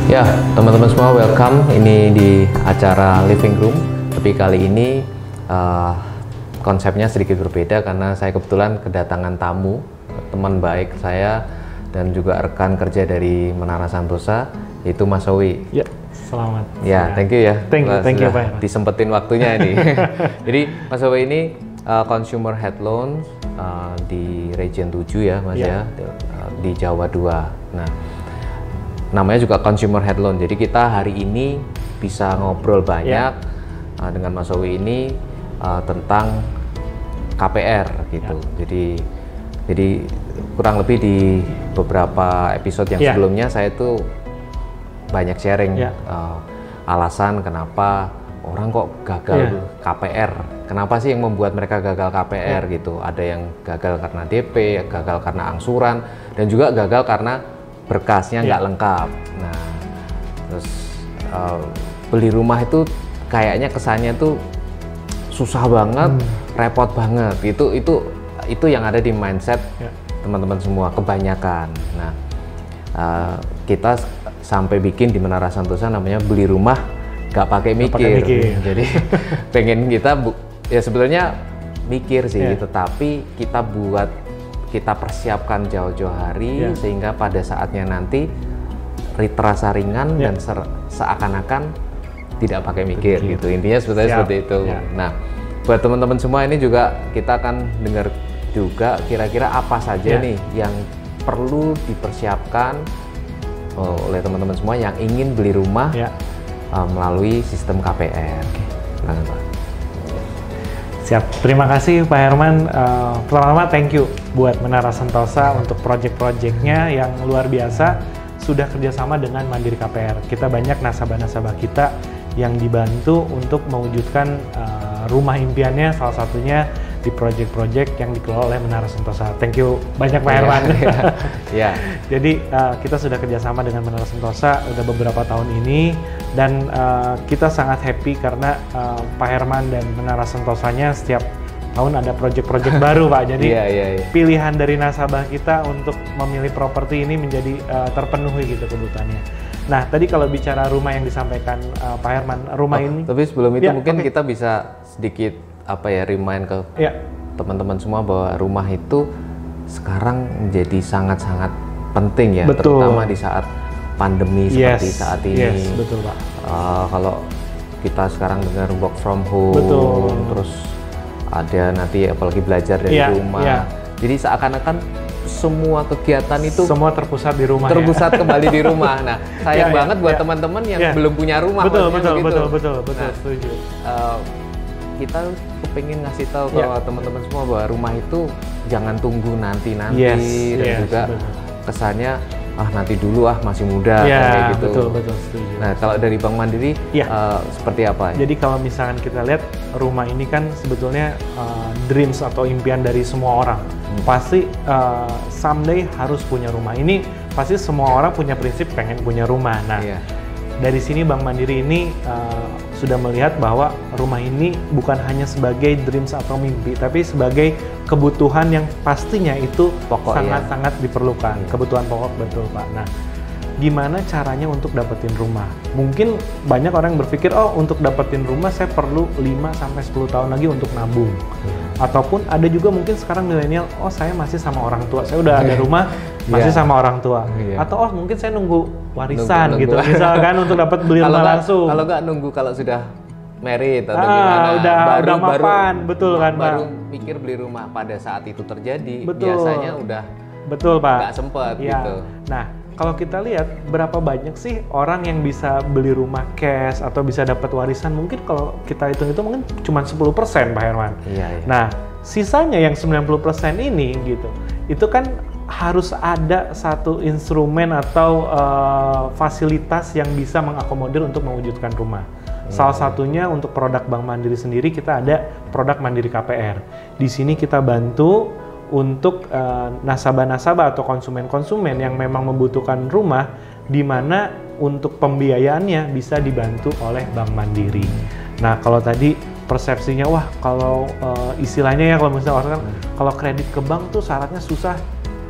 Ya, teman-teman semua welcome. Ini di acara Living Room. Tapi kali ini konsepnya sedikit berbeda karena saya kebetulan kedatangan tamu, teman baik saya dan juga rekan kerja dari Menara Santosa, yaitu Mas Owi. Ya, selamat. Ya, thank you ya. Thank you Pak. Disempetin waktunya ini. Jadi Mas Owi ini consumer head loan di Region 7 ya Mas ya, di Jawa 2. Nah, namanya juga consumer head loan. Jadi kita hari ini bisa ngobrol banyak dengan Mas Owi ini tentang KPR gitu. Jadi kurang lebih di beberapa episode yang sebelumnya saya tuh banyak sharing alasan kenapa orang kok gagal KPR. Kenapa sih yang membuat mereka gagal KPR gitu? Ada yang gagal karena DP, gagal karena angsuran, dan juga gagal karena berkasnya nggak lengkap. Nah, terus beli rumah itu kayaknya kesannya tuh susah banget, repot banget. Itu yang ada di mindset teman-teman semua kebanyakan. Nah, kita sampai bikin di Menara Santosa namanya beli rumah nggak pakai mikir. Jadi pengen kita ya sebenarnya mikir sih, tetapi kita persiapkan jauh-jauh hari sehingga pada saatnya nanti terasa ringan dan seakan-akan tidak pakai mikir gitu. Intinya sebetulnya seperti itu. Nah, buat teman-teman semua ini juga kita akan dengar juga kira-kira apa saja nih yang perlu dipersiapkan oleh teman-teman semua yang ingin beli rumah melalui sistem KPR. Silakan Pak. Siap, terima kasih Pak Herman. Pertama-tama thank you buat Menara Santosa untuk project-projectnya yang luar biasa, sudah kerjasama dengan Mandiri KPR. Kita banyak nasabah-nasabah kita yang dibantu untuk mewujudkan rumah impiannya, salah satunya di project-project yang dikelola oleh Menara Santosa. Thank you banyak Pak Herman. Jadi kita sudah kerjasama dengan Menara Santosa udah beberapa tahun ini, dan kita sangat happy karena Pak Herman dan Menara Santosanya setiap tahun ada project-project baru Pak. Jadi pilihan dari nasabah kita untuk memilih properti ini menjadi terpenuhi gitu kebutuhannya. Nah, tadi kalau bicara rumah yang disampaikan Pak Herman, rumah ini. Tapi sebelum itu mungkin kita bisa sedikit remind ke teman-teman semua bahwa rumah itu sekarang menjadi sangat-sangat penting ya, terutama di saat pandemi seperti saat ini. Betul Pak. Kalau kita sekarang dengar work from home, terus ada nanti apalagi belajar dari rumah. Jadi seakan-akan semua kegiatan itu semua terpusat di rumah. Kembali di rumah. Nah, sayang banget buat teman-teman yang belum punya rumah. Betul, setuju. Kita pengen ngasih tahu ke teman-teman semua bahwa rumah itu jangan tunggu nanti dan juga kesannya nanti dulu masih muda kayak gitu. Betul, setuju. Nah, kalau dari Bank Mandiri seperti apa? Jadi kalau misalkan kita lihat rumah ini kan sebetulnya dreams atau impian dari semua orang. Pasti someday harus punya rumah. Ini pasti semua orang punya prinsip pengen punya rumah. Nah, dari sini Bank Mandiri ini sudah melihat bahwa rumah ini bukan hanya sebagai dreams atau mimpi, tapi sebagai kebutuhan yang pastinya itu sangat-sangat diperlukan. Kebutuhan pokok, betul Pak. Nah, gimana caranya untuk dapetin rumah? Mungkin banyak orang yang berpikir, untuk dapetin rumah saya perlu 5-10 tahun lagi untuk nabung. Ataupun ada juga mungkin sekarang milenial, saya masih sama orang tua, saya udah ada rumah, masih sama orang tua. Atau mungkin saya nunggu warisan gitu, misalkan untuk dapat beli rumah langsung. Kalau nggak nunggu kalau sudah married atau gimana, udah mapan, betul kan Pak? Baru mikir beli rumah pada saat itu terjadi, biasanya udah Pak, nggak sempet gitu. Nah, kalau kita lihat berapa banyak sih orang yang bisa beli rumah cash atau bisa dapat warisan, mungkin kalau kita hitung itu mungkin cuma 10% Pak Herman. Nah, sisanya yang 90% ini gitu, itu kan harus ada satu instrumen atau fasilitas yang bisa mengakomodir untuk mewujudkan rumah. Salah satunya untuk produk Bank Mandiri sendiri, kita ada produk Mandiri KPR. Di sini kita bantu untuk nasabah-nasabah atau konsumen-konsumen yang memang membutuhkan rumah, di mana untuk pembiayaannya bisa dibantu oleh Bank Mandiri. Nah, kalau tadi persepsinya, kalau istilahnya kalau misalnya orang kan kalau kredit ke bank tuh syaratnya susah,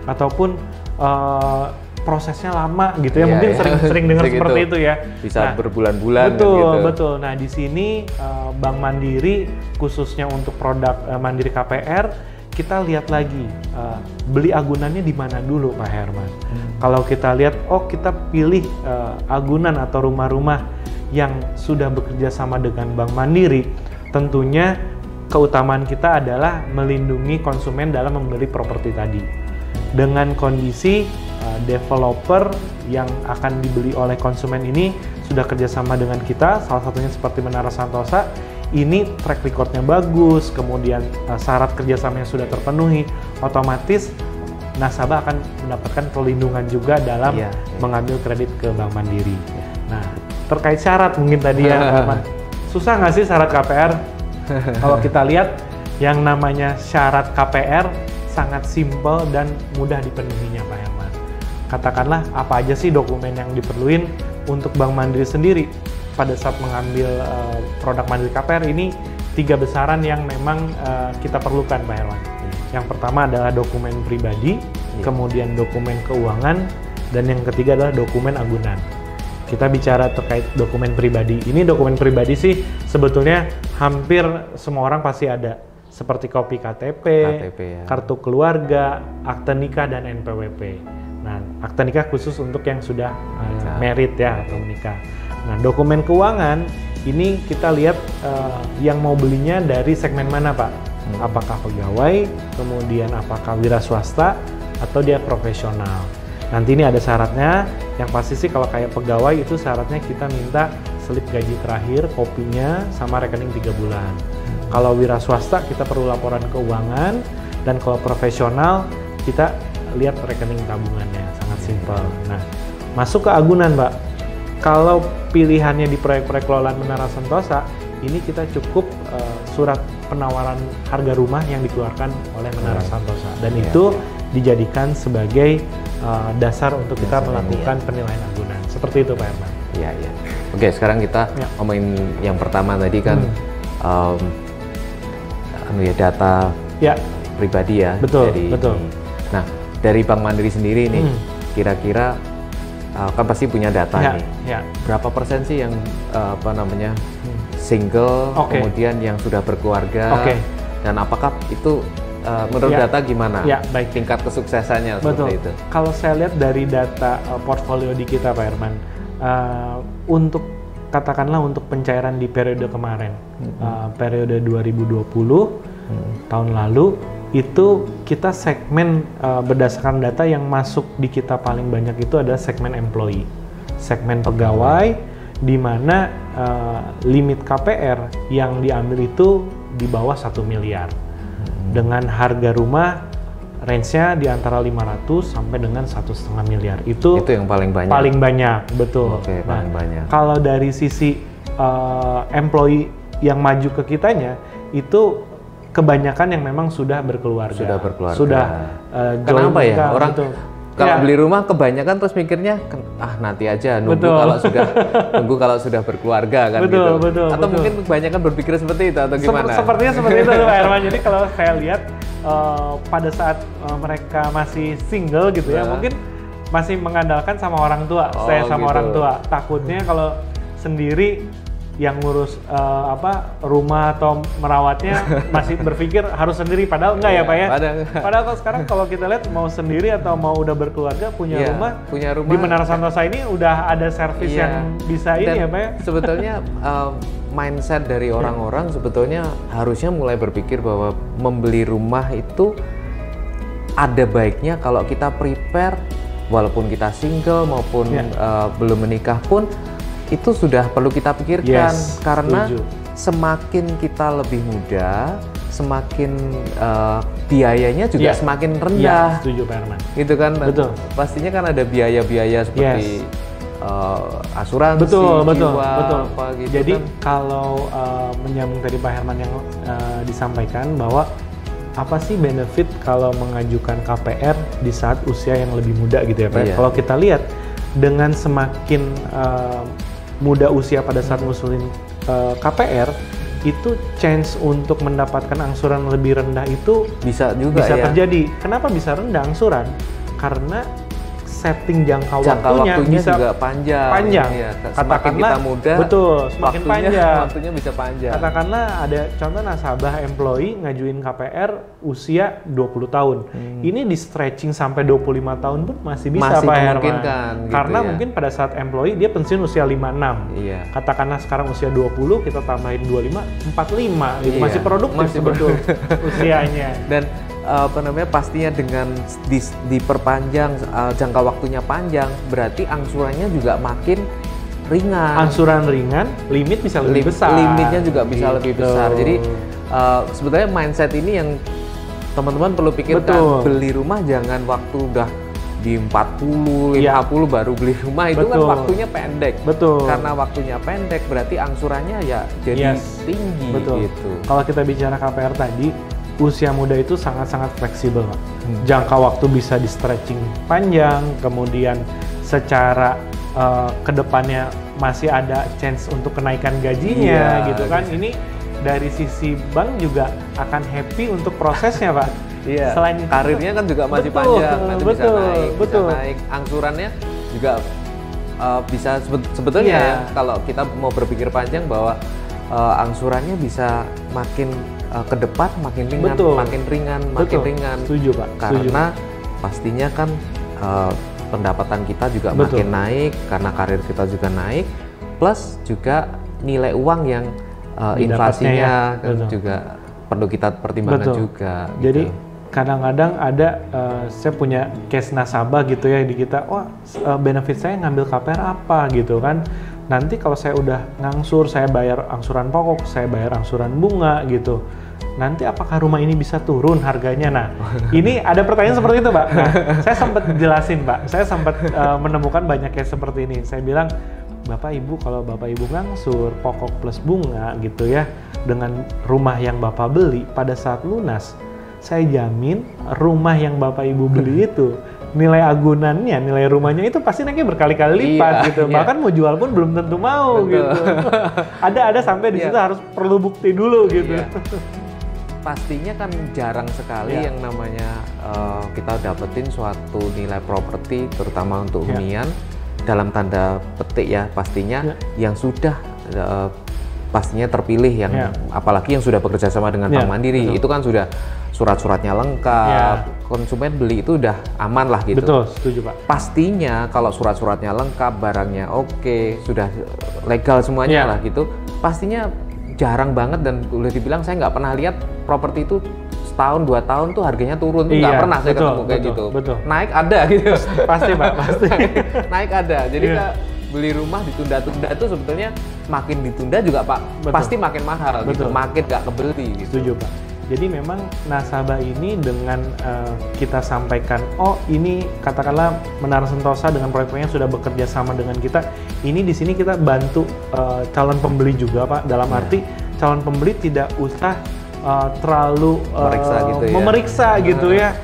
ataupun prosesnya lama gitu ya, Iya, mungkin iya. sering dengar Segitu. seperti itu ya. Bisa Nah, berbulan-bulan kan betul, gitu. betul. Nah, di sini Bank Mandiri khususnya untuk produk Mandiri KPR, kita lihat lagi beli agunannya di mana dulu, Pak Herman. Kalau kita lihat, kita pilih agunan atau rumah-rumah yang sudah bekerja sama dengan Bank Mandiri, tentunya keutamaan kita adalah melindungi konsumen dalam membeli properti tadi. Dengan kondisi developer yang akan dibeli oleh konsumen ini sudah kerjasama dengan kita, salah satunya seperti Menara Santosa, ini track recordnya bagus, kemudian syarat kerjasamanya sudah terpenuhi, otomatis nasabah akan mendapatkan perlindungan juga dalam mengambil kredit ke Bank Mandiri. Nah, terkait syarat mungkin tadi ya, Pak Herman, susah nggak sih syarat KPR? Kalau kita lihat yang namanya syarat KPR sangat simpel dan mudah dipenuhinya, Pak Herman. Katakanlah apa aja sih dokumen yang diperluin untuk Bank Mandiri sendiri pada saat mengambil produk Mandiri KPR ini 3 besaran yang memang kita perlukan, Pak Herman. Yang pertama adalah dokumen pribadi, kemudian dokumen keuangan, dan yang ketiga adalah dokumen agunan. Kita bicara terkait dokumen pribadi. Ini dokumen pribadi sih sebetulnya hampir semua orang pasti ada. Seperti kopi KTP, ya. kartu keluarga, akte nikah, dan NPWP. Nah, akte nikah khusus untuk yang sudah married ya atau menikah. Nah, dokumen keuangan ini kita lihat yang mau belinya dari segmen mana, Pak? Apakah pegawai, kemudian apakah wira swasta, atau dia profesional. Nanti ini ada syaratnya, yang pasti sih kalau kayak pegawai itu syaratnya kita minta slip gaji terakhir, kopinya, sama rekening 3 bulan. Kalau wira swasta kita perlu laporan keuangan, dan kalau profesional kita lihat rekening tabungannya, sangat simpel. Nah, masuk ke agunan, Mbak. Kalau pilihannya di proyek-proyek kelolaan Menara Santosa, ini kita cukup surat penawaran harga rumah yang dikeluarkan oleh Menara Santosa, dan itu dijadikan sebagai dasar untuk kita melakukan penilaian agunan. Seperti itu, Pak Herman. Iya, iya. Oke, sekarang kita ngomongin yang pertama tadi kan data pribadi ya. Betul, dari betul. Nah, dari Bank Mandiri sendiri nih, kira-kira kan pasti punya data nih. Berapa persen sih yang single, kemudian yang sudah berkeluarga, dan apakah itu menurut data gimana? Baik. Tingkat kesuksesannya seperti itu. Kalau saya lihat dari data portfolio di kita, Pak Herman, untuk katakanlah untuk pencairan di periode kemarin, periode 2020 tahun lalu, itu kita segmen berdasarkan data yang masuk di kita paling banyak itu adalah segmen employee, segmen pegawai, di mana limit KPR yang diambil itu di bawah 1 miliar dengan harga rumah range-nya di antara 500 sampai dengan 1,5 miliar. Itu yang paling banyak. Paling banyak, betul. Paling banyak. Kalau dari sisi employee yang maju ke kitanya, itu kebanyakan yang memang sudah berkeluarga. Sudah kenapa ya? Orang kalau beli rumah kebanyakan terus mikirnya nanti aja nunggu kalau sudah berkeluarga kan. Betul. Atau mungkin kebanyakan berpikir seperti itu atau gimana? Sepertinya seperti itu, Pak Herman. Jadi kalau saya lihat pada saat mereka masih single gitu ya, mungkin masih mengandalkan sama orang tua. Saya sama orang tua. Takutnya kalau sendiri yang ngurus rumah atau merawatnya masih berpikir harus sendiri, padahal enggak ya, Pak ya. Padahal kalau sekarang kalau kita lihat mau sendiri atau mau udah berkeluarga punya rumah di Menara Santosa ini udah ada servis yang bisa ini ya, Pak ya. Sebetulnya mindset dari orang-orang sebetulnya harusnya mulai berpikir bahwa membeli rumah itu ada baiknya kalau kita prepare, walaupun kita single maupun belum menikah pun itu sudah perlu kita pikirkan, karena semakin kita lebih muda, semakin biayanya juga semakin rendah. Setuju, Pak Herman. Gitu kan? Betul. Pastinya kan ada biaya-biaya seperti asuransi, betul. apa gitu. Jadi kan. kalau menyambung tadi Pak Herman yang disampaikan bahwa apa sih benefit kalau mengajukan KPR di saat usia yang lebih muda gitu ya, Pak? Kalau kita lihat dengan semakin muda usia pada saat ngusulin KPR, itu chance untuk mendapatkan angsuran lebih rendah itu bisa terjadi. Kenapa bisa rendah angsuran? Karena setting jangka waktunya bisa juga panjang. Iya, semakin kita muda, betul, semakin panjang. Waktunya bisa panjang. Katakanlah ada contoh nasabah employee ngajuin KPR usia 20 tahun. Ini di stretching sampai 25 tahun pun masih bisa Pak Herman. Gitu karena ya. mungkin pada saat employee dia pensiun usia 56. Iya. Katakanlah sekarang usia 20, kita tambahin 25, 45 gitu. Iya. Masih produktif betul usianya. Dan pastinya dengan diperpanjang jangka waktunya panjang, berarti angsurannya juga makin ringan. Angsuran ringan, limit bisa lebih besar. Limitnya juga bisa lebih besar. Jadi sebetulnya mindset ini yang teman-teman perlu pikirkan. Betul. Beli rumah jangan waktu udah di 40, 50 baru beli rumah, itu kan waktunya pendek. Betul. Karena waktunya pendek berarti angsurannya ya jadi tinggi. Betul. Gitu. Kalau kita bicara KPR tadi, usia muda itu sangat-sangat fleksibel. Jangka waktu bisa di stretching panjang, kemudian secara kedepannya masih ada chance untuk kenaikan gajinya gitu kan. Ini dari sisi bank juga akan happy untuk prosesnya Pak. Iya. Selain itu, karirnya kan juga masih panjang, nanti bisa naik. Angsurannya juga bisa sebetulnya ya, kalau kita mau berpikir panjang bahwa angsurannya bisa makin ke depan makin ringan, makin ringan. Setuju Pak. Karena pastinya kan pendapatan kita juga makin naik, karena karir kita juga naik, plus juga nilai uang yang inflasinya kan juga perlu kita pertimbangkan juga. Jadi kadang-kadang ada saya punya case nasabah gitu ya di kita, benefit saya ngambil KPR apa gitu kan. Nanti kalau saya udah ngangsur, saya bayar angsuran pokok, saya bayar angsuran bunga gitu. Nanti apakah rumah ini bisa turun harganya? Nah, ini ada pertanyaan seperti itu, Pak. Nah, saya sempat jelasin, Pak. Saya sempat menemukan banyak case seperti ini. Saya bilang, Bapak Ibu, kalau Bapak Ibu ngangsur pokok plus bunga gitu ya, dengan rumah yang Bapak beli pada saat lunas, saya jamin rumah yang Bapak Ibu beli itu nilai agunannya, nilai rumahnya itu pasti naiknya berkali-kali lipat gitu. Bahkan mau jual pun belum tentu mau gitu. Ada sampai di situ harus perlu bukti dulu gitu. Pastinya kan jarang sekali yang namanya kita dapetin suatu nilai properti, terutama untuk hunian, dalam tanda petik ya pastinya yang sudah pastinya terpilih, yang apalagi yang sudah bekerja sama dengan Bank Mandiri. Itu kan sudah surat-suratnya lengkap, konsumen beli itu udah aman lah gitu. Betul, setuju Pak. Pastinya kalau surat-suratnya lengkap, barangnya oke, sudah legal semuanya lah gitu, pastinya jarang banget, dan boleh dibilang saya nggak pernah lihat properti itu setahun 2 tahun tuh harganya turun, tuh nggak pernah saya ketemu kayak gitu. Naik ada gitu. Pasti Pak, pasti. Naik ada. Jadi beli rumah ditunda-tunda itu sebetulnya makin ditunda juga Pak, pasti makin mahal gitu, makin nggak kebeli gitu. Setuju Pak. Jadi memang nasabah ini dengan kita sampaikan, oh ini katakanlah Menara Sentosa dengan proyek-proyeknya sudah bekerja sama dengan kita, ini di sini kita bantu calon pembeli juga Pak, dalam arti calon pembeli tidak usah terlalu memeriksa gitu ya.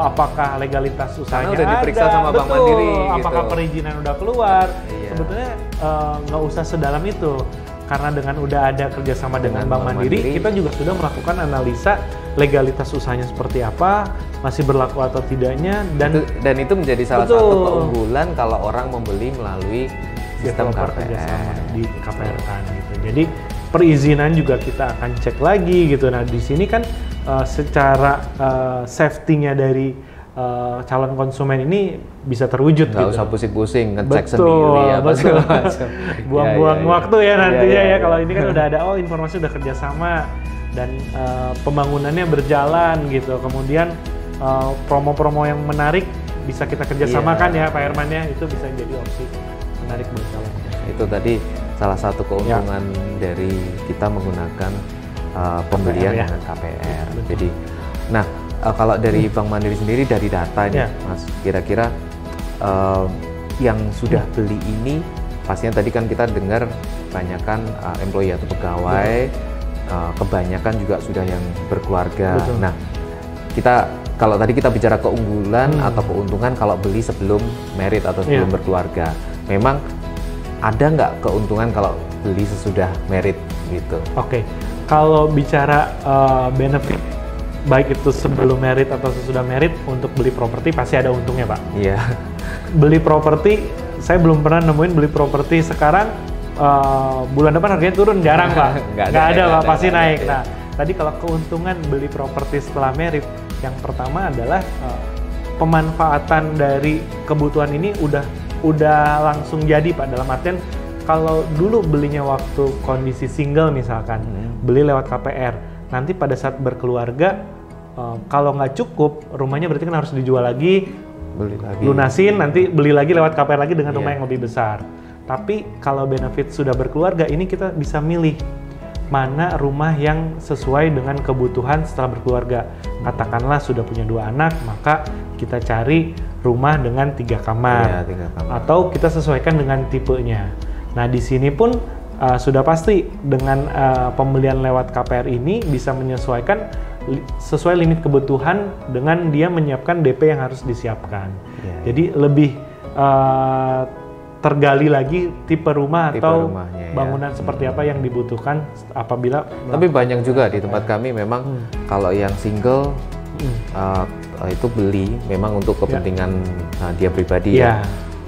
Apakah legalitas usahanya udah diperiksa sama Bank Mandiri apakah gitu. Perizinan udah keluar. Sebetulnya nggak usah sedalam itu. Karena dengan udah ada kerjasama dengan Bank Mandiri, kita juga sudah melakukan analisa legalitas usahanya seperti apa, masih berlaku atau tidaknya, dan itu menjadi salah satu keunggulan kalau orang membeli melalui sistem KPR di KPR kan gitu. Jadi perizinan juga kita akan cek lagi gitu. Nah di sini kan secara safety-nya dari calon konsumen ini bisa terwujud. Nggak usah pusing-pusing ngecek sendiri apa segala macam. Buang-buang waktu ya nantinya ya. Kalau ini kan udah ada, informasi udah kerjasama dan pembangunannya berjalan gitu. Kemudian promo-promo yang menarik bisa kita kerjasamakan ya Pak Herman ya, itu bisa jadi opsi menarik buat calon. Itu tadi salah satu keuntungan dari kita menggunakan pembelian dengan KPR. Jadi, nah kalau dari Bank Mandiri sendiri, dari data nih Mas, kira-kira yang sudah beli ini, pastinya tadi kan kita dengar kebanyakan employee atau pegawai, kebanyakan juga sudah yang berkeluarga. Nah, kalau tadi kita bicara keunggulan atau keuntungan kalau beli sebelum married atau sebelum berkeluarga, memang ada nggak keuntungan kalau beli sesudah married gitu? Oke, kalau bicara benefit baik itu sebelum married atau sesudah married untuk beli properti pasti ada untungnya Pak. Iya. beli properti, saya belum pernah nemuin beli properti sekarang bulan depan harganya turun, jarang Pak. Nggak ada Pak, pasti naik. Nah, tadi kalau keuntungan beli properti setelah merit, yang pertama adalah pemanfaatan dari kebutuhan ini udah langsung jadi Pak, dalam artian kalau dulu belinya waktu kondisi single misalkan, beli lewat KPR, nanti pada saat berkeluarga, kalau nggak cukup, rumahnya berarti kan harus dijual lagi, beli lagi, lunasin, nanti beli lagi lewat KPR lagi dengan rumah yang lebih besar. Tapi kalau benefit sudah berkeluarga, ini kita bisa milih mana rumah yang sesuai dengan kebutuhan setelah berkeluarga. Katakanlah sudah punya 2 anak, maka kita cari rumah dengan 3 kamar. 3 kamar. Atau kita sesuaikan dengan tipenya. Nah, di sini pun sudah pasti dengan pembelian lewat KPR ini bisa menyesuaikan sesuai limit kebutuhan dengan dia menyiapkan DP yang harus disiapkan. Jadi lebih tergali lagi tipe rumah atau bangunan seperti apa yang dibutuhkan apabila. Tapi banyak juga di tempat kami memang kalau yang single itu beli memang untuk kepentingan dia pribadi ya.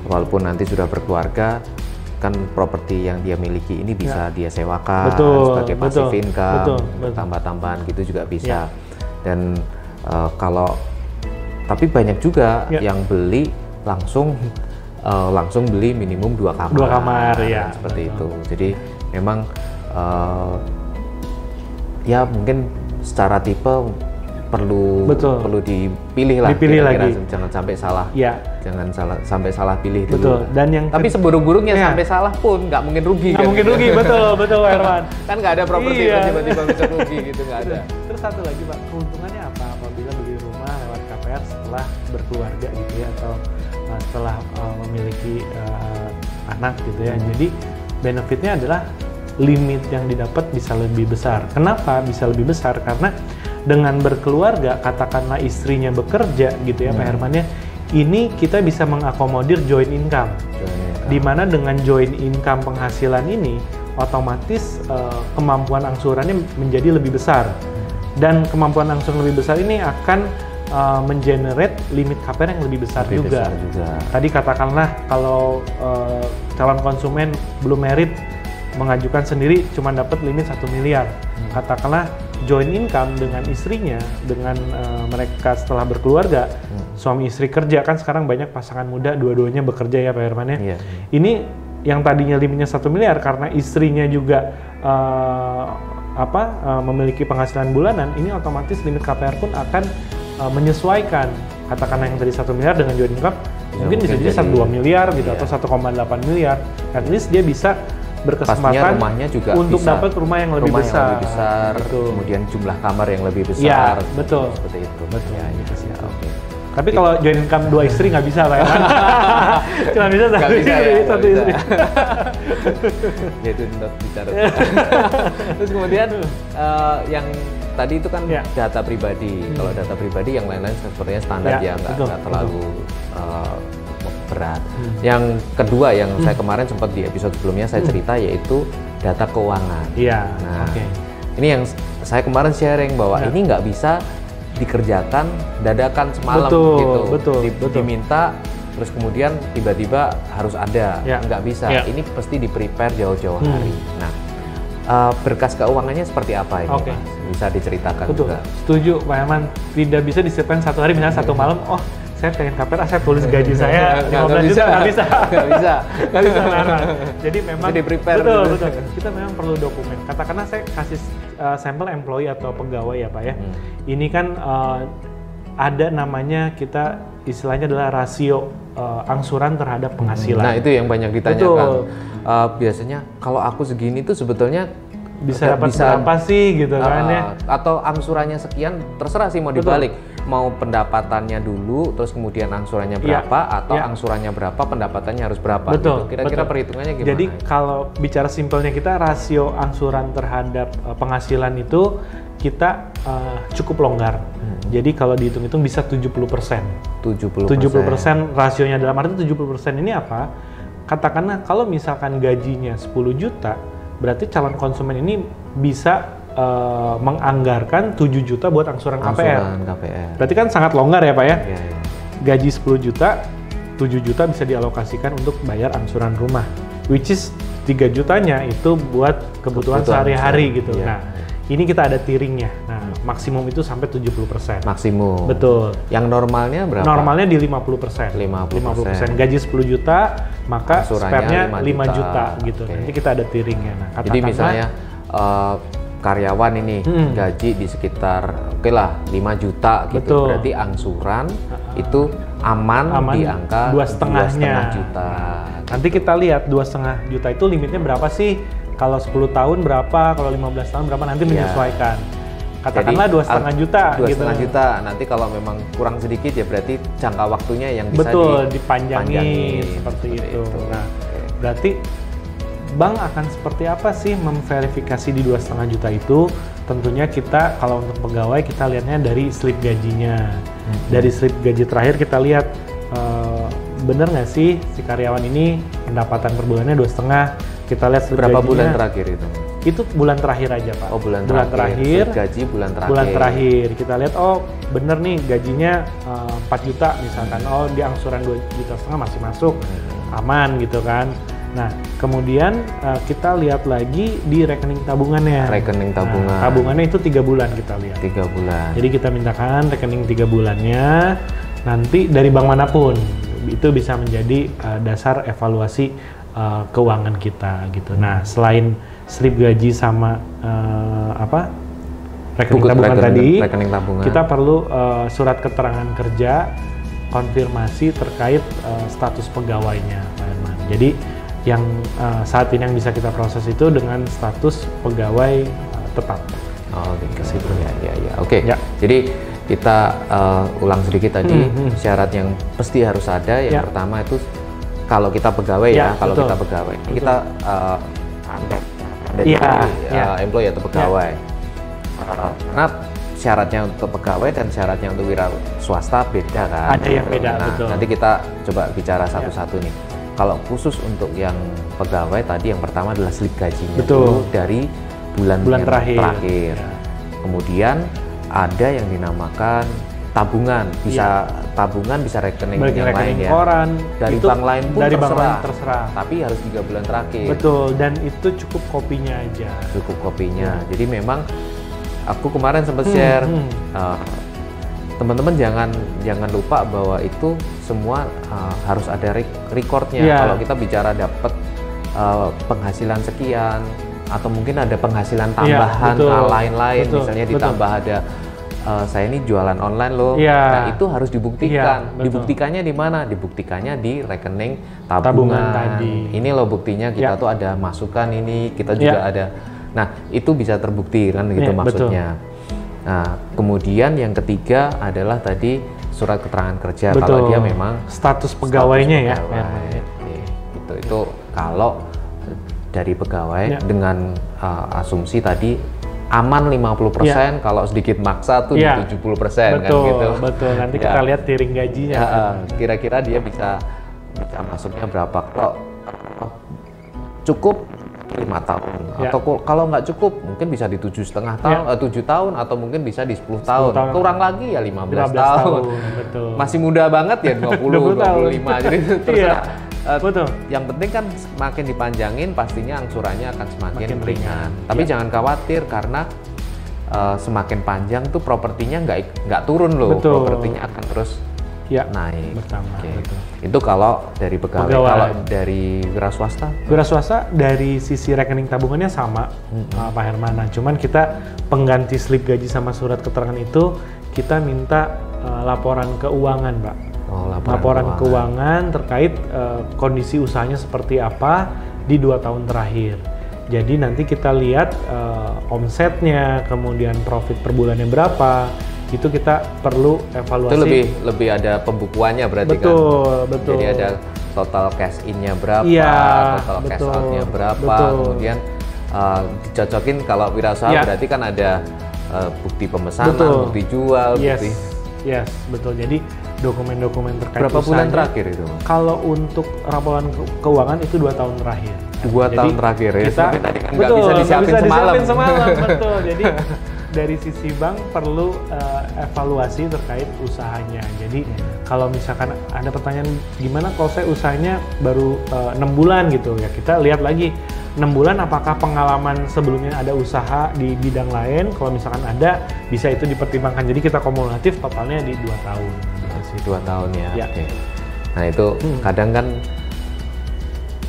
Walaupun nanti sudah berkeluarga, kan properti yang dia miliki ini bisa dia sewakan sebagai passive income, tambah-tambahan gitu juga bisa. Dan tapi banyak juga yang beli langsung beli minimum 2 kamar. 2 kamar ya. Seperti itu. Jadi memang ya mungkin secara tipe perlu dipilih lah. Dipilih lagi. Jangan sampai salah. Ya. Jangan sampai salah pilih dulu. Betul. Dan yang tapi seburuk-buruknya sampai salah pun nggak mungkin rugi. Nggak mungkin rugi, betul Herman. Kan nggak ada properti tiba-tiba bisa rugi gitu, nggak ada. Terus satu lagi Pak, keuntungannya apa apabila beli rumah lewat KPR setelah berkeluarga gitu ya, atau setelah memiliki anak gitu ya. Jadi benefitnya adalah limit yang didapat bisa lebih besar. Kenapa bisa lebih besar? Karena dengan berkeluarga, katakanlah istrinya bekerja gitu ya Pak Herman ya, ini kita bisa mengakomodir joint income. Di mana dengan joint income penghasilan ini, otomatis kemampuan angsurannya menjadi lebih besar. Dan kemampuan angsuran lebih besar ini akan mengenerate limit KPR yang lebih besar juga. Tadi katakanlah kalau calon konsumen belum merit mengajukan sendiri cuma dapat limit 1 miliar. Katakanlah joint income dengan istrinya, dengan mereka setelah berkeluarga, suami istri kerja, kan sekarang banyak pasangan muda dua-duanya bekerja ya Pak Herman ya. Ini yang tadinya limitnya 1 miliar karena istrinya juga memiliki penghasilan bulanan, ini otomatis limit KPR pun akan menyesuaikan. Katakanlah yang tadi 1 miliar dengan joint income mungkin bisa jadi 1,2 miliar gitu atau 1,8 miliar. At least dia bisa berkesempatan rumahnya juga untuk dapat rumah yang lebih besar. Kemudian jumlah kamar yang lebih besar. Ya, betul. Seperti itu. Betul. Ya, gitu sih. Oke. Tapi kalau joint income 2 istri nggak bisa Pak ya. Cuma bisa satu istri. Ya itu tetap bicara. Terus kemudian yang tadi itu kan data pribadi. Kalau data pribadi yang lain-lain sepertinya standar ya, nggak terlalu berat. Yang kedua yang saya kemarin sempat di episode sebelumnya saya cerita yaitu data keuangan. Nah, ini yang saya kemarin sharing bahwa ini nggak bisa dikerjakan dadakan semalam gitu. Diminta terus kemudian tiba-tiba harus ada, nggak bisa. Ini pasti di-prepare jauh-jauh hari. Nah, berkas keuangannya seperti apa ini? Bisa diceritakan juga? Setuju Pak Herman, tidak bisa disiapkan satu hari, misalnya satu malam, saya pengen KPR, saya tulis gaji saya 15 juta, nggak bisa. Jadi memang betul. Kita memang perlu dokumen. Katakanlah saya kasih sampel employee atau pegawai ya Pak ya. Ini kan ada namanya, kita istilahnya adalah rasio angsuran terhadap penghasilan. Nah itu yang banyak ditanyakan. Biasanya kalau aku segini tuh sebetulnya bisa dapat berapa sih gitu kan ya? Atau angsurannya sekian, terserah sih mau dibalik. Mau pendapatannya dulu, terus kemudian angsurannya berapa, atau angsurannya berapa, pendapatannya harus berapa. Gitu. Kira-kira perhitungannya gimana? Jadi kalau bicara simpelnya kita, rasio angsuran terhadap penghasilan itu kita cukup longgar. Jadi kalau dihitung-hitung bisa 70%. 70% rasionya, dalam arti 70% ini apa? Katakanlah kalau misalkan gajinya 10 juta, berarti calon konsumen ini bisa menganggarkan 7 juta buat angsuran KPR. Berarti kan sangat longgar ya Pak ya? Gaji 10 juta, 7 juta bisa dialokasikan untuk bayar angsuran rumah, which is 3 jutanya itu buat kebutuhan sehari-hari gitu. Iya. Nah, ini kita ada tiringnya. Nah, maksimum itu sampai 70%. Maksimum. Betul. Yang normalnya berapa? Normalnya di 50%. 50%. Gaji 10 juta, maka Angsurannya spare-nya 5 5 juta gitu. Oke. Nanti kita ada tiringnya. Nah, Jadi misalnya karyawan ini gaji di sekitar oke lah 5 juta gitu. Betul. Berarti angsuran itu aman di angka 2,5-nya. 2,5 juta. Nanti kita lihat 2,5 juta itu limitnya berapa sih? Kalau 10 tahun berapa? Kalau 15 tahun berapa? Nanti menyesuaikan. Katakanlah 2,5 juta. 2,5 gitu. juta. Nanti kalau memang kurang sedikit ya berarti jangka waktunya yang bisa dipanjangin seperti itu. Nah, berarti bank akan seperti apa sih memverifikasi di 2,5 juta itu? Tentunya kita kalau untuk pegawai kita lihatnya dari slip gajinya. Dari slip gaji terakhir kita lihat bener nggak sih si karyawan ini pendapatan per bulannya 2,5. Kita lihat slip berapa gajinya. Bulan terakhir itu? Itu bulan terakhir aja, Pak. Oh, bulan terakhir. Slip gaji bulan terakhir. Bulan terakhir. Kita lihat, oh bener nih gajinya 4 juta misalkan. Oh di angsuran 2,5 juta masih masuk. Aman gitu kan. Nah, kemudian kita lihat lagi di rekening tabungannya. Rekening tabungan. Nah, tabungannya itu 3 bulan kita lihat. 3 bulan. Jadi kita mintakan rekening 3 bulannya, nanti dari bank manapun. Itu bisa menjadi dasar evaluasi keuangan kita gitu. Nah, selain slip gaji sama rekening tabungan, kita perlu surat keterangan kerja konfirmasi terkait status pegawainya, Pak Herman. Jadi yang saat ini yang bisa kita proses itu dengan status pegawai tetap. Oh, gitu. Ya. Oke. Ya. Jadi kita ulang sedikit tadi syarat yang pasti harus ada. Yang pertama itu kalau kita pegawai kalau kita pegawai kita employee atau pegawai. Karena syaratnya untuk pegawai dan syaratnya untuk wira swasta beda kan. Ada yang beda, betul. Nanti kita coba bicara satu-satu nih. Kalau khusus untuk yang pegawai tadi yang pertama adalah slip gajinya dulu dari bulan terakhir. Kemudian ada yang dinamakan tabungan, bisa tabungan, bisa rekening yang lain ya. Koran, dari bank lain pun dari bank lain terserah. Tapi harus 3 bulan terakhir. Betul, dan itu cukup kopinya aja. Cukup kopinya. Jadi memang aku kemarin sempat share teman-teman jangan lupa bahwa itu semua harus ada recordnya. Kalau kita bicara dapat penghasilan sekian atau mungkin ada penghasilan tambahan lain-lain, misalnya ditambah ada saya ini jualan online loh. Nah, itu harus dibuktikan. Dibuktikannya di mana? Dibuktikannya di rekening tabungan tadi. Ini loh buktinya kita tuh ada masukan ini, kita juga ada. Nah, itu bisa terbukti kan gitu maksudnya. Nah, kemudian yang ketiga adalah tadi surat keterangan kerja kalau dia memang status pegawainya ya. Itu kalau dari pegawai dengan asumsi tadi aman 50%, kalau sedikit maksa tuh 70% kan gitu. Betul, nanti kita lihat tiring gajinya. Kira-kira dia bisa masuknya berapa? Kalau cukup 5 tahun atau kalau nggak cukup mungkin bisa di 7,5 tahun, 7 tahun atau mungkin bisa di 10 tahun. Kurang lagi ya 15 tahun. Betul. Masih muda banget ya 20 25 jadi terserah. Betul. Yang penting kan semakin dipanjangin pastinya angsurannya akan semakin ringan. Tapi jangan khawatir karena semakin panjang tuh propertinya nggak turun loh. Propertinya akan terus naik. Bertambah. Betul. Itu kalau dari pegawai. Kalau dari wira swasta? Wira swasta dari sisi rekening tabungannya sama, Pak Herman. Nah, cuman kita pengganti slip gaji sama surat keterangan itu kita minta laporan keuangan, Pak. Laporan keuangan terkait kondisi usahanya seperti apa di 2 tahun terakhir. Jadi nanti kita lihat omsetnya, kemudian profit per bulannya berapa, itu kita perlu evaluasi. Itu lebih ada pembukuannya berarti kan? Betul. Jadi ada total cash in-nya berapa, total cash out-nya berapa, kemudian dicocokin kalau wira usaha berarti kan ada bukti pemesanan, bukti jual, bukti. Yes, betul. Jadi dokumen-dokumen terkait berapa bulan terakhir itu? Kalau untuk laporan keuangan itu 2 tahun terakhir. 2 tahun terakhir ya? Kita nggak bisa disiapin semalam. Betul. Jadi dari sisi bank perlu evaluasi terkait usahanya. Jadi kalau misalkan ada pertanyaan gimana kalau saya usahanya baru 6 bulan gitu ya, kita lihat lagi 6 bulan apakah pengalaman sebelumnya ada usaha di bidang lain. Kalau misalkan ada, bisa itu dipertimbangkan. Jadi kita kumulatif totalnya di 2 tahun. 2 tahun ya. Ya. Oke. Nah itu kadang kan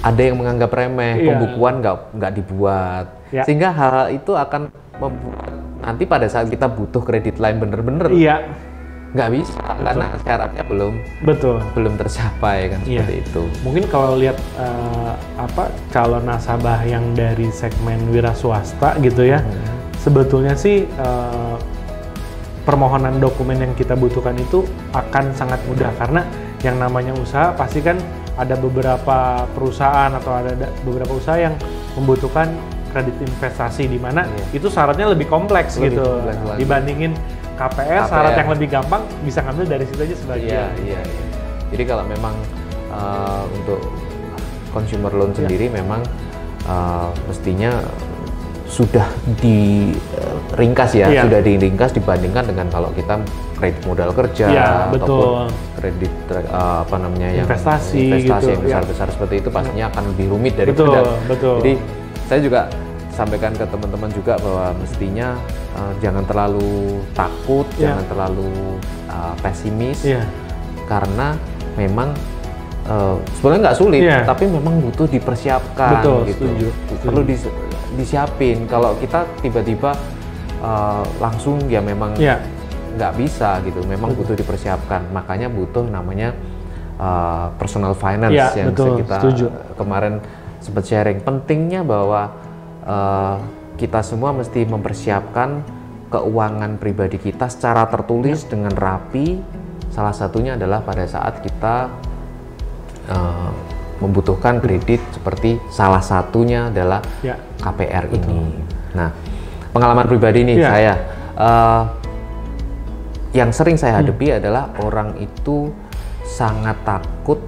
ada yang menganggap remeh, pembukuan nggak dibuat, sehingga hal itu akan membuat nanti pada saat kita butuh kredit line bener-bener nggak bisa karena syaratnya belum tercapai kan, seperti itu. Mungkin kalau lihat calon nasabah yang dari segmen wira swasta gitu ya, sebetulnya sih permohonan dokumen yang kita butuhkan itu akan sangat mudah, karena yang namanya usaha pasti kan ada beberapa perusahaan atau ada beberapa usaha yang membutuhkan kredit investasi, di mana itu syaratnya lebih kompleks gitu dibandingin KPR, syarat yang lebih gampang bisa ngambil dari situ aja sebagian. Iya. Jadi kalau memang untuk consumer loan sendiri memang mestinya sudah diringkas sudah diringkas dibandingkan dengan kalau kita kredit modal kerja ataupun kredit investasi yang besar-besar seperti itu pastinya akan lebih rumit daripada. Jadi saya juga sampaikan ke teman-teman juga bahwa mestinya jangan terlalu takut, jangan terlalu pesimis, karena memang sebenarnya nggak sulit, tapi memang butuh dipersiapkan. Gitu. Perlu disiapin. Kalau kita tiba-tiba langsung memang nggak bisa gitu, memang butuh dipersiapkan. Makanya butuh namanya personal finance yang kita kemarin sempat sharing. Pentingnya bahwa kita semua mesti mempersiapkan keuangan pribadi kita secara tertulis dengan rapi. Salah satunya adalah pada saat kita membutuhkan kredit, seperti salah satunya adalah KPR ini. Nah, pengalaman pribadi nih saya, yang sering saya hadapi adalah orang itu sangat takut.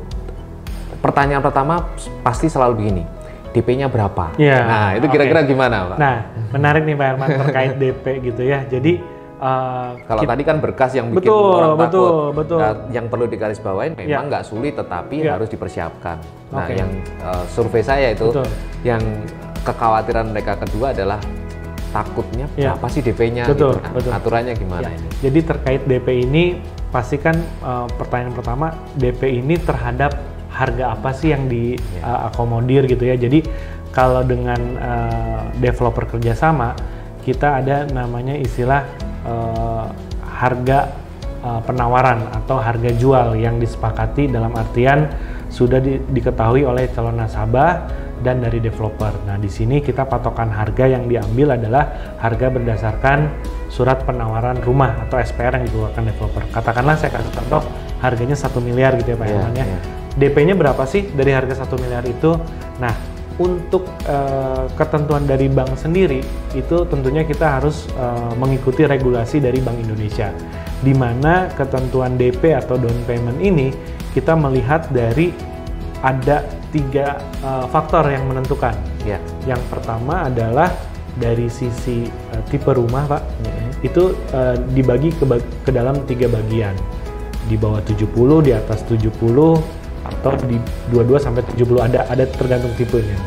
Pertanyaan pertama pasti selalu begini, DP-nya berapa? Nah, itu kira-kira gimana, Pak? Nah, menarik nih Pak Herman terkait DP gitu ya. Jadi kalau tadi kan berkas yang bikin orang takut. Nah, yang perlu digarisbawahi memang nggak sulit, tetapi harus dipersiapkan. Nah, yang survei saya itu, yang kekhawatiran mereka kedua adalah takutnya berapa sih DP-nya? Gitu. Nah, aturannya gimana ini? Jadi terkait DP ini, pastikan pertanyaan pertama, DP ini terhadap harga apa sih yang diakomodir gitu ya. Jadi kalau dengan developer kerjasama, kita ada namanya istilah harga penawaran atau harga jual yang disepakati, dalam artian sudah diketahui oleh calon nasabah dan dari developer. Nah, di sini kita patokan harga yang diambil adalah harga berdasarkan surat penawaran rumah atau SPR yang dikeluarkan developer. Katakanlah saya kasih contoh harganya 1 miliar gitu ya Pak Herman ya. DP-nya berapa sih dari harga 1 miliar itu? Nah, untuk ketentuan dari bank sendiri itu tentunya kita harus mengikuti regulasi dari Bank Indonesia, di mana ketentuan DP atau down payment ini kita melihat dari ada 3 faktor yang menentukan. Yang pertama adalah dari sisi tipe rumah, Pak. Itu dibagi ke dalam 3 bagian. Di bawah 70, di atas 70, atau di 22 sampai 70, ada tergantung tipenya.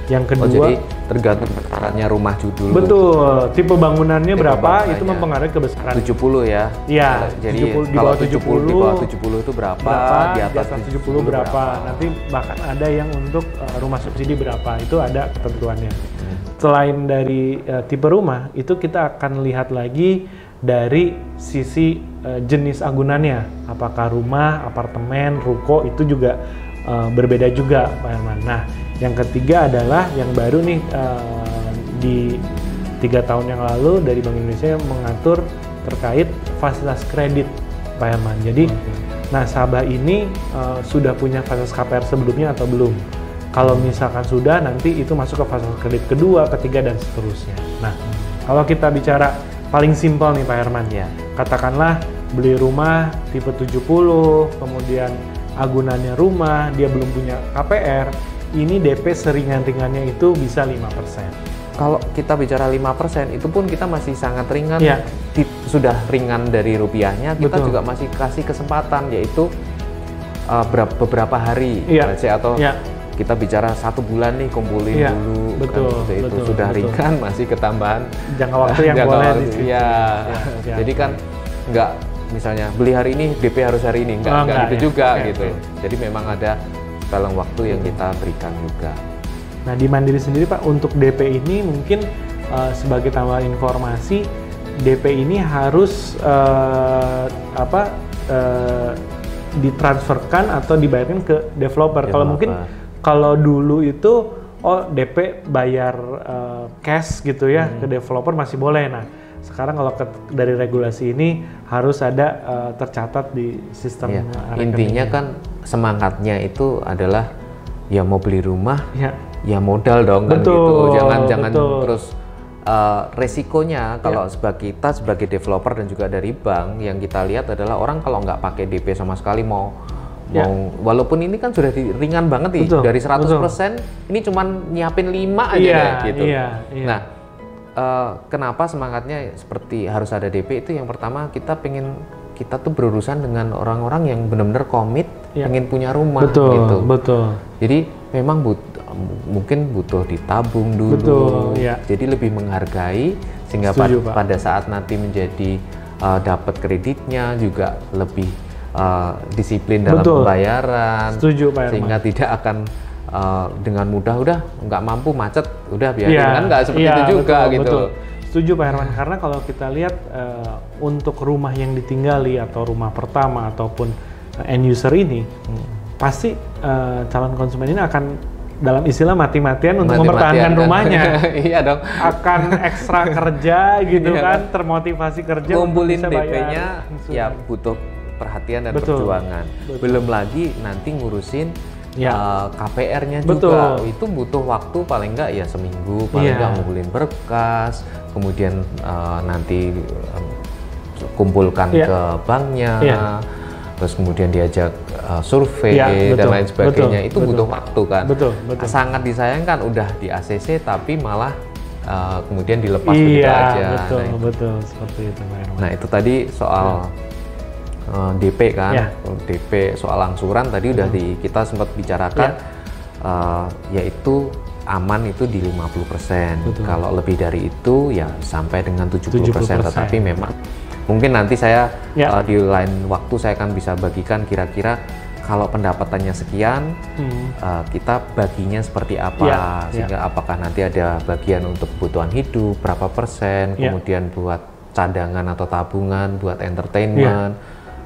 Yang kedua, jadi tergantung besarannya rumah judul. Betul, tipe bangunannya berapa itu mempengaruhi kebesaran. 70 ya. Iya, jadi 70, kalau 70 di bawah 70 itu berapa, di atas 70 berapa. Nanti bahkan ada yang untuk rumah subsidi berapa, itu ada ketentuannya. Selain dari tipe rumah, itu kita akan lihat lagi dari sisi jenis agunannya, apakah rumah, apartemen, ruko, itu juga berbeda juga Pak Herman. Nah, yang ketiga adalah yang baru nih di 3 tahun yang lalu dari Bank Indonesia mengatur terkait fasilitas kredit Pak Herman. Jadi nasabah ini sudah punya fasilitas KPR sebelumnya atau belum? Kalau misalkan sudah, nanti itu masuk ke fasilitas kredit kedua, ketiga, dan seterusnya. Nah, kalau kita bicara paling simpel nih Pak Herman, katakanlah beli rumah tipe 70, kemudian agunannya rumah, dia belum punya KPR, ini DP seringan-ringannya itu bisa 5%. kalau kita bicara 5% itu pun kita masih sangat ringan, sudah ringan dari rupiahnya, kita juga masih kasih kesempatan yaitu beberapa hari atau kita bicara 1 bulan nih kumpulin dulu, itu sudah ringan, masih ketambahan jangka waktu yang boleh di situ. Jadi kan nggak misalnya beli hari ini DP harus hari ini, nggak gitu juga gitu. Jadi memang ada dalam waktu yang kita berikan juga. Nah, di Mandiri sendiri Pak, untuk DP ini mungkin sebagai tambahan informasi, DP ini harus ditransferkan atau dibayarkan ke developer. Kalau mungkin kalau dulu itu DP bayar cash gitu ya ke developer masih boleh. Nah, sekarang kalau dari regulasi ini harus ada tercatat di sistem rekening. Intinya kan semangatnya itu adalah ya mau beli rumah ya modal dong, kan gitu. Jangan terus resikonya kalau sebagai developer dan juga dari bank yang kita lihat adalah orang kalau nggak pakai DP sama sekali mau walaupun ini kan sudah ringan banget nih dari 100% ini cuman nyiapin 5 aja gitu. Nah, kenapa semangatnya seperti harus ada DP itu yang pertama kita tuh berurusan dengan orang-orang yang benar-benar komit pengen punya rumah gitu. Jadi memang mungkin butuh ditabung dulu. Jadi lebih menghargai sehingga pada saat nanti menjadi dapat kreditnya juga lebih disiplin dalam pembayaran. Sehingga tidak akan dengan mudah udah nggak mampu macet udah biarin kan nggak seperti itu juga gitu. Setuju Pak Herman, karena kalau kita lihat untuk rumah yang ditinggali atau rumah pertama ataupun end user ini pasti calon konsumen ini akan dalam istilah mati-matian untuk mempertahankan rumahnya. Iya dong. Akan ekstra kerja gitu kan, termotivasi kerja. Ngumpulin DP-nya ya butuh perhatian dan perjuangan. Belum lagi nanti ngurusin KPR-nya juga. Itu butuh waktu paling enggak ya seminggu, paling enggak ngumpulin berkas, kemudian nanti kumpulkan ke banknya. Terus kemudian diajak survei dan lain sebagainya, itu butuh waktu kan. Sangat disayangkan udah di ACC tapi malah kemudian dilepas begitu aja. Betul, seperti itu Pak Herman. Nah itu tadi soal DP kan, DP soal angsuran tadi udah kita sempat bicarakan, yaitu aman itu di 50%. Kalau lebih dari itu ya sampai dengan 70%. Tetapi memang mungkin nanti saya di lain waktu saya akan bisa bagikan kira-kira kalau pendapatannya sekian, kita baginya seperti apa, sehingga apakah nanti ada bagian untuk kebutuhan hidup, berapa persen, kemudian buat cadangan atau tabungan, buat entertainment,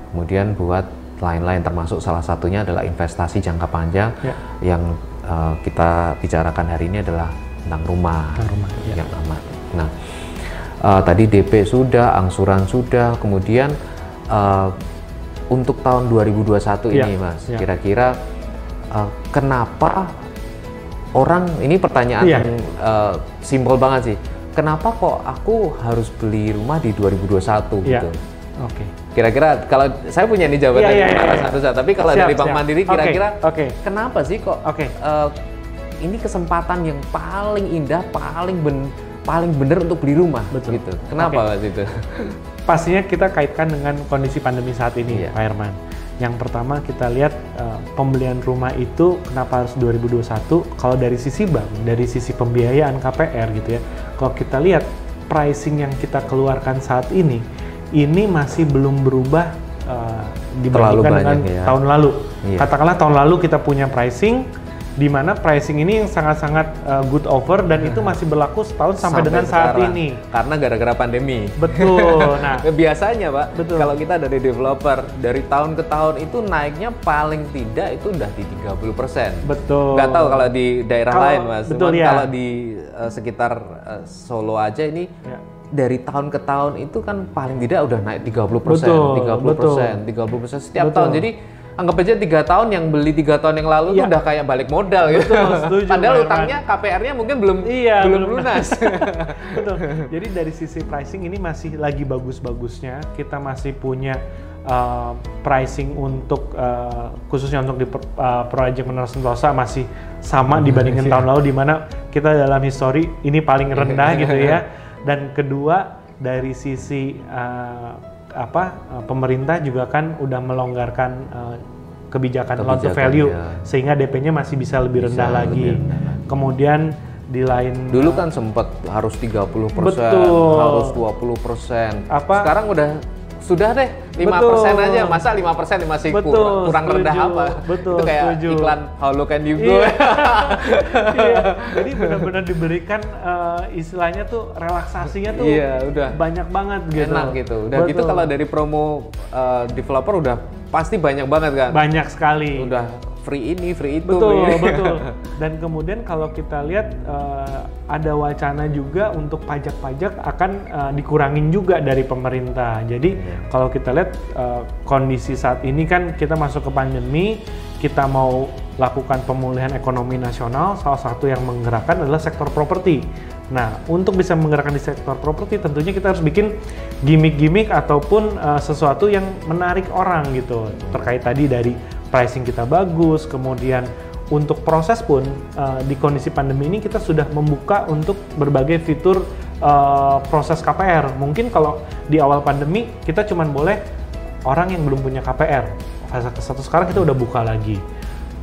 kemudian buat lain-lain, termasuk salah satunya adalah investasi jangka panjang yang kita bicarakan hari ini adalah tentang rumah yang aman. Nah, tadi DP sudah, angsuran sudah, kemudian untuk tahun 2021 ini Mas, kira-kira kenapa orang, ini pertanyaan yang simpel banget sih, kenapa kok aku harus beli rumah di 2021 gitu? Kira-kira kalau saya punya nih jawabannya satu-satu, tapi kalau dari Bank Mandiri kira-kira kenapa sih kok ini kesempatan yang paling indah, paling bener untuk beli rumah gitu. Kenapa Mas itu? Pastinya kita kaitkan dengan kondisi pandemi saat ini Pak Herman. Yang pertama kita lihat pembelian rumah itu kenapa harus 2021? Kalau dari sisi bank, dari sisi pembiayaan KPR gitu ya. Kalau kita lihat pricing yang kita keluarkan saat ini masih belum berubah dibandingkan dengan tahun lalu. Katakanlah tahun lalu kita punya pricing di mana pricing ini yang sangat-sangat good offer dan itu masih berlaku setahun sampai dengan saat ini. Karena gara-gara pandemi. Betul. Nah, biasanya Pak, kalau kita dari developer dari tahun ke tahun itu naiknya paling tidak itu udah di 30%. Betul. Nggak tahu kalau di daerah lain Mas. Kalau di sekitar Solo aja ini dari tahun ke tahun itu kan paling tidak udah naik 30%, 30% setiap tahun. Jadi anggap aja 3 tahun yang beli 3 tahun yang lalu tuh udah kayak balik modal gitu. Setuju, padahal utangnya KPR-nya mungkin belum lunas. Betul. Jadi dari sisi pricing ini masih lagi bagus-bagusnya. Kita masih punya pricing untuk khususnya untuk di project Menara Sentosa masih sama dibandingin tahun lalu, di mana kita dalam histori ini paling rendah gitu ya. Dan kedua dari sisi pemerintah juga kan udah melonggarkan kebijakan loan to value sehingga DP-nya masih bisa lebih rendah lagi. Kemudian di lain dulu kan sempat harus 30%, betul, harus 20%. Sekarang sudah deh 5% aja, masa 5% masih kurang rendah apa? Betul, itu kayak iklan How Low Can You Go. Iya. Jadi benar-benar diberikan istilahnya tuh relaksasinya tuh udah banyak banget gitu. Enak gitu. Udah gitu kalau dari promo developer udah pasti banyak banget kan? Banyak sekali. Udah free ini, free itu. Betul, betul. Dan kemudian kalau kita lihat ada wacana juga untuk pajak-pajak akan dikurangin juga dari pemerintah. Jadi kalau kita lihat kondisi saat ini kan kita masuk ke pandemi, kita mau lakukan pemulihan ekonomi nasional, salah satu yang menggerakkan adalah sektor properti. Nah, untuk bisa menggerakkan di sektor properti tentunya kita harus bikin gimmick-gimmick ataupun sesuatu yang menarik orang gitu. Terkait tadi dari pricing kita bagus, kemudian untuk proses pun di kondisi pandemi ini kita sudah membuka untuk berbagai fitur proses KPR. Mungkin kalau di awal pandemi kita cuma boleh orang yang belum punya KPR. Fase ke-1 sekarang kita udah buka lagi.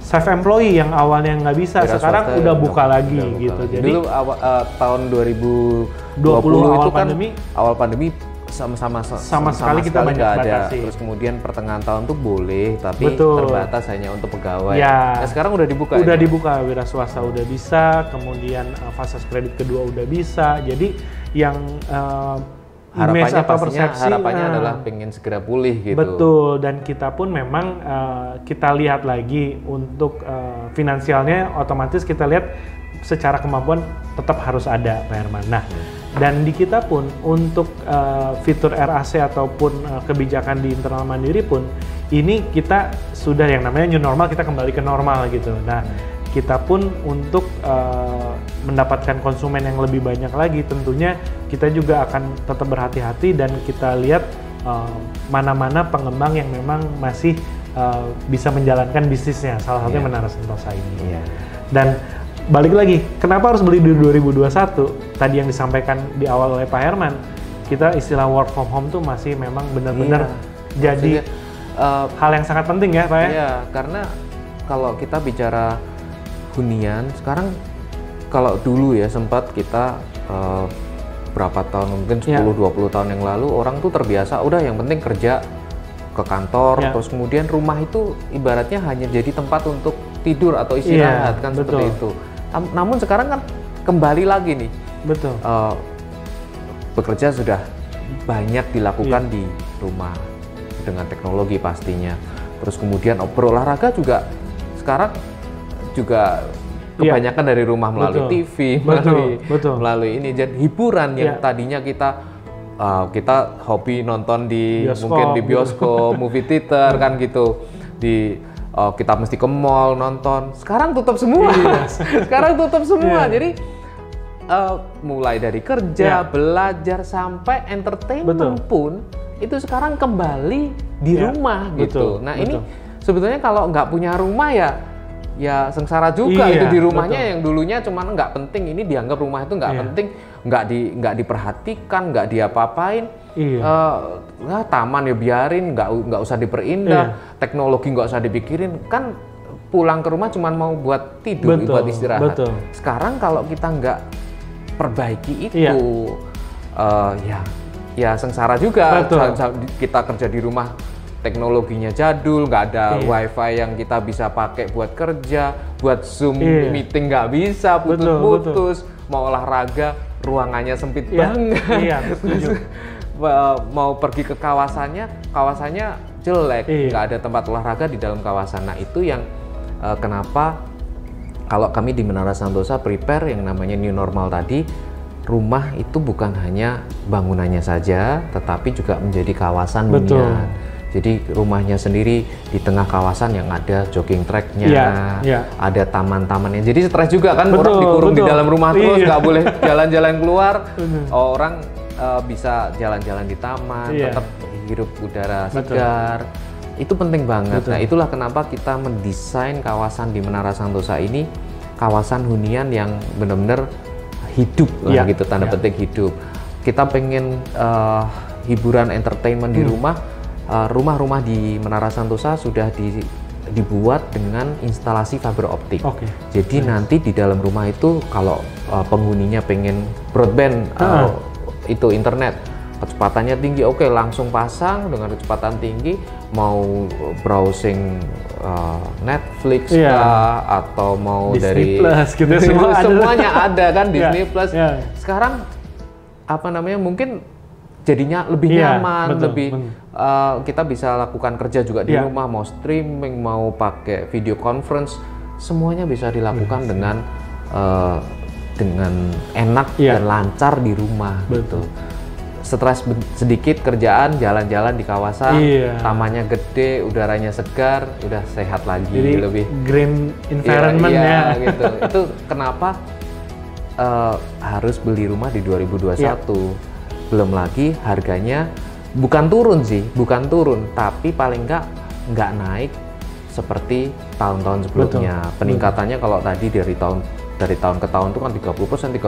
Self employee yang awalnya nggak bisa, sekarang udah buka lagi gitu. Jadi dulu tahun 2020 itu kan awal pandemi sama sekali kita banyak batasi. Terus kemudian pertengahan tahun tuh boleh, tapi terbatas hanya untuk pegawai. Nah, sekarang udah dibuka. Udah dibuka, wira swasta udah bisa, kemudian fase kredit kedua udah bisa. Jadi yang harapannya adalah pengen segera pulih gitu. Betul, dan kita pun memang kita lihat lagi untuk finansialnya, otomatis kita lihat secara kemampuan tetap harus ada, Pak Herman. Nah, dan di kita pun untuk fitur RAC ataupun kebijakan di internal Mandiri pun ini kita sudah yang namanya new normal, kita kembali ke normal gitu. Nah, kita pun untuk mendapatkan konsumen yang lebih banyak lagi, tentunya kita juga akan tetap berhati-hati dan kita lihat mana-mana pengembang yang memang masih bisa menjalankan bisnisnya, salah satunya Menara Sentosa ini. Dan balik lagi, kenapa harus beli di 2021? Tadi yang disampaikan di awal oleh Pak Herman, kita istilah work from home tuh masih memang benar-benar jadi hal yang sangat penting ya Pak ya? Iya, karena kalau kita bicara hunian, sekarang kalau dulu ya sempat kita berapa tahun, mungkin 10-20 tahun yang lalu, orang tuh terbiasa, udah yang penting kerja ke kantor, terus kemudian rumah itu ibaratnya hanya jadi tempat untuk tidur atau istirahat kan, seperti itu. Namun sekarang kan kembali lagi nih, bekerja sudah banyak dilakukan di rumah dengan teknologi pastinya. Terus kemudian berolahraga juga sekarang juga kebanyakan dari rumah melalui TV, melalui ini. Jadi hiburan yang tadinya kita hobi nonton di mungkin di bioskop, movie theater kan gitu, kita mesti ke mall nonton, sekarang tutup semua. Sekarang tutup semua. Jadi mulai dari kerja, belajar sampai entertainment pun itu sekarang kembali di rumah gitu. Nah, ini sebetulnya kalau nggak punya rumah ya sengsara juga itu di rumahnya yang dulunya cuman nggak penting, ini dianggap rumah itu nggak penting, nggak diperhatikan, nggak diapa-apain. Taman ya biarin, nggak usah diperindah, teknologi nggak usah dipikirin, kan pulang ke rumah cuma mau buat tidur, buat istirahat. Sekarang kalau kita nggak perbaiki itu, ya sengsara juga. Kita kerja di rumah, teknologinya jadul, nggak ada wifi yang kita bisa pakai buat kerja, buat Zoom meeting nggak bisa, putus-putus, mau olahraga ruangannya sempit banget. Mau pergi ke kawasannya jelek, nggak ada tempat olahraga di dalam kawasan. Nah, itu yang kenapa kalau kami di Menara Sentosa prepare yang namanya new normal tadi, rumah itu bukan hanya bangunannya saja, tetapi juga menjadi kawasan hunian. Jadi rumahnya sendiri di tengah kawasan yang ada jogging tracknya, ada taman-tamannya. Jadi stres juga kan, orang dikurung di dalam rumah terus, nggak boleh jalan-jalan keluar. Orang bisa jalan-jalan di taman, tetap hirup udara segar. Itu penting banget. Nah, itulah kenapa kita mendesain kawasan di Menara Santosa ini kawasan hunian yang benar-benar hidup lah gitu, tanda petik hidup. Kita pengen hiburan entertainment di rumah. Rumah-rumah di Menara Santosa sudah dibuat dengan instalasi fiber optik. Jadi nanti di dalam rumah itu kalau penghuninya pengen broadband itu internet kecepatannya tinggi, langsung pasang dengan kecepatan tinggi, mau browsing Netflix kah, atau mau Disney dari Plus gitu semuanya ada kan, Disney Plus. Sekarang apa namanya, mungkin jadinya lebih nyaman, kita bisa lakukan kerja juga di rumah, mau streaming, mau pakai video conference, semuanya bisa dilakukan dengan enak dan lancar di rumah gitu. Stres sedikit kerjaan, jalan-jalan di kawasan, tamannya gede, udaranya segar, udah sehat lagi. Jadi lebih green environment gitu. Itu kenapa harus beli rumah di 2021. Belum lagi harganya bukan turun, tapi paling nggak naik seperti tahun-tahun sebelumnya. Peningkatannya kalau tadi dari tahun ke tahun itu kan 30%,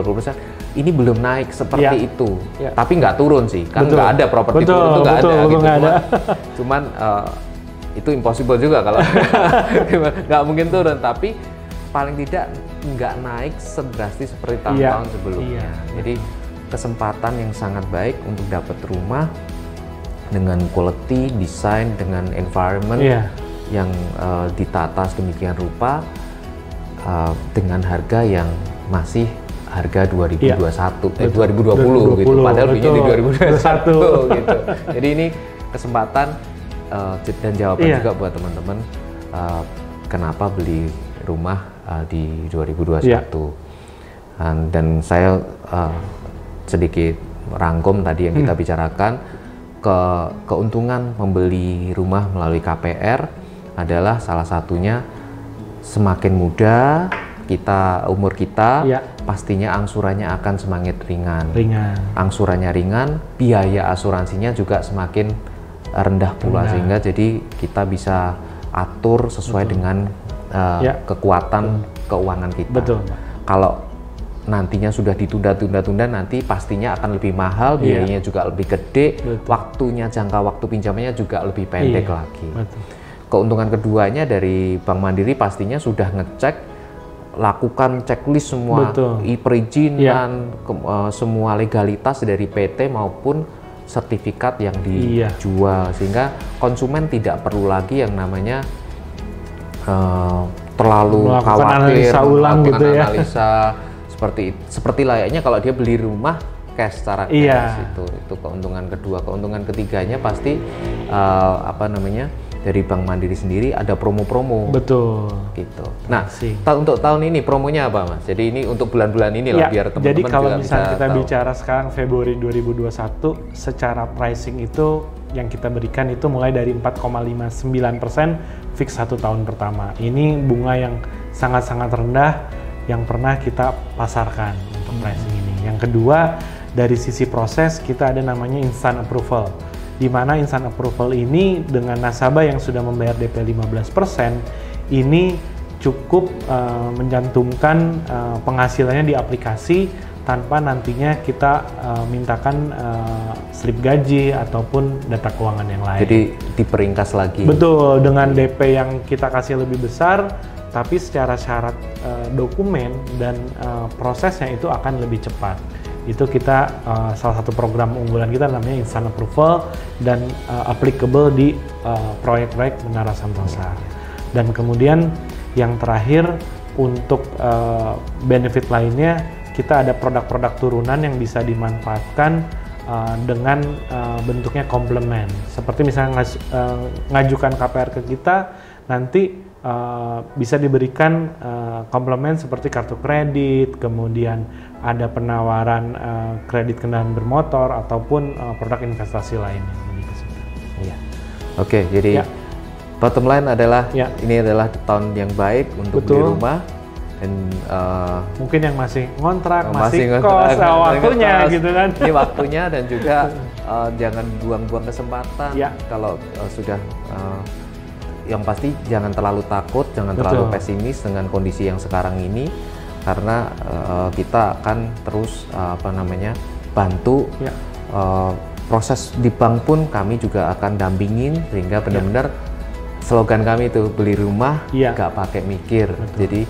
ini belum naik seperti itu. Tapi nggak turun sih, kan nggak ada properti turun itu nggak ada gitu. Cuman itu impossible juga kalau nggak mungkin turun, tapi paling tidak nggak naik sedrastis seperti tahun-tahun sebelumnya. Jadi kesempatan yang sangat baik untuk dapat rumah dengan quality, desain, dengan environment yang ditata sedemikian rupa, dengan harga yang masih harga 2021, 2020 gitu, padahal belinya di 2021 gitu. Jadi ini kesempatan dan jawaban juga buat teman-teman kenapa beli rumah di 2021. Dan saya sedikit rangkum tadi yang kita bicarakan, keuntungan membeli rumah melalui KPR adalah salah satunya semakin muda umur kita, pastinya angsurannya akan semakin ringan. Angsurannya ringan, biaya asuransinya juga semakin rendah pula, sehingga jadi kita bisa atur sesuai dengan kekuatan keuangan kita. Kalau nantinya sudah ditunda-tunda, nanti pastinya akan lebih mahal, biayanya juga lebih gede, jangka waktu pinjamannya juga lebih pendek lagi. Keuntungan keduanya dari Bank Mandiri pastinya sudah ngecek, lakukan checklist semua perizinan, semua legalitas dari PT maupun sertifikat yang dijual, sehingga konsumen tidak perlu lagi yang namanya terlalu khawatir melakukan analisa seperti layaknya kalau dia beli rumah cash secara cash. Itu keuntungan kedua. Keuntungan ketiganya pasti dari Bank Mandiri sendiri ada promo-promo. Gitu. Nah, untuk tahun ini promonya apa, Mas? Jadi ini untuk bulan-bulan ini lah, biar teman-teman jadi kalau juga misalnya kita tahu. bicara sekarang Februari 2021, secara pricing itu yang kita berikan itu mulai dari 4,59% fix 1 tahun pertama. Ini bunga yang sangat-sangat rendah yang pernah kita pasarkan untuk pricing ini. Yang kedua, dari sisi proses kita ada namanya instant approval, di mana instant approval ini dengan nasabah yang sudah membayar DP 15% ini cukup mencantumkan penghasilannya di aplikasi tanpa nantinya kita mintakan slip gaji ataupun data keuangan yang lain. Jadi diperingkas lagi. Betul, dengan DP yang kita kasih lebih besar, tapi secara syarat dokumen dan prosesnya itu akan lebih cepat. Itu kita salah satu program unggulan kita namanya Instant Approval dan applicable di proyek-proyek Menara Santosa. Dan kemudian yang terakhir untuk benefit lainnya, kita ada produk-produk turunan yang bisa dimanfaatkan dengan bentuknya komplement. Seperti misalnya ngajukan KPR ke kita, nanti bisa diberikan komplement seperti kartu kredit, kemudian ada penawaran kredit kendaraan bermotor ataupun produk investasi lainnya. Oke, jadi bottom line adalah ini adalah tahun yang baik untuk beli rumah, dan mungkin yang masih ngontrak, masih masih kos, waktunya gitu kan. Ini waktunya, dan juga jangan buang-buang kesempatan. Ya. Kalau sudah yang pasti jangan terlalu takut, jangan Betul. terlalu pesimis dengan kondisi yang sekarang ini, karena kita akan terus bantu. Ya. Proses di bank pun kami juga akan dampingin, sehingga benar-benar slogan kami itu beli rumah nggak pakai mikir. Betul. Jadi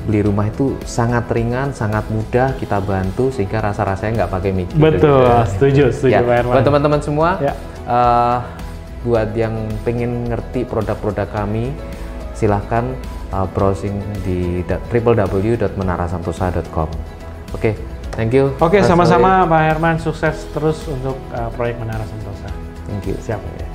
beli rumah itu sangat ringan, sangat mudah kita bantu, sehingga rasa-rasanya nggak pakai mikir. Betul, setuju Ya, Pak Herman. buat teman-teman semua, Ya. buat yang pengen ngerti produk-produk kami, silahkan browsing di www.menarasantosa.com. Oke, thank you. Oke, sama-sama Pak Herman, sukses terus untuk proyek Menara Sentosa. Thank you. Siap.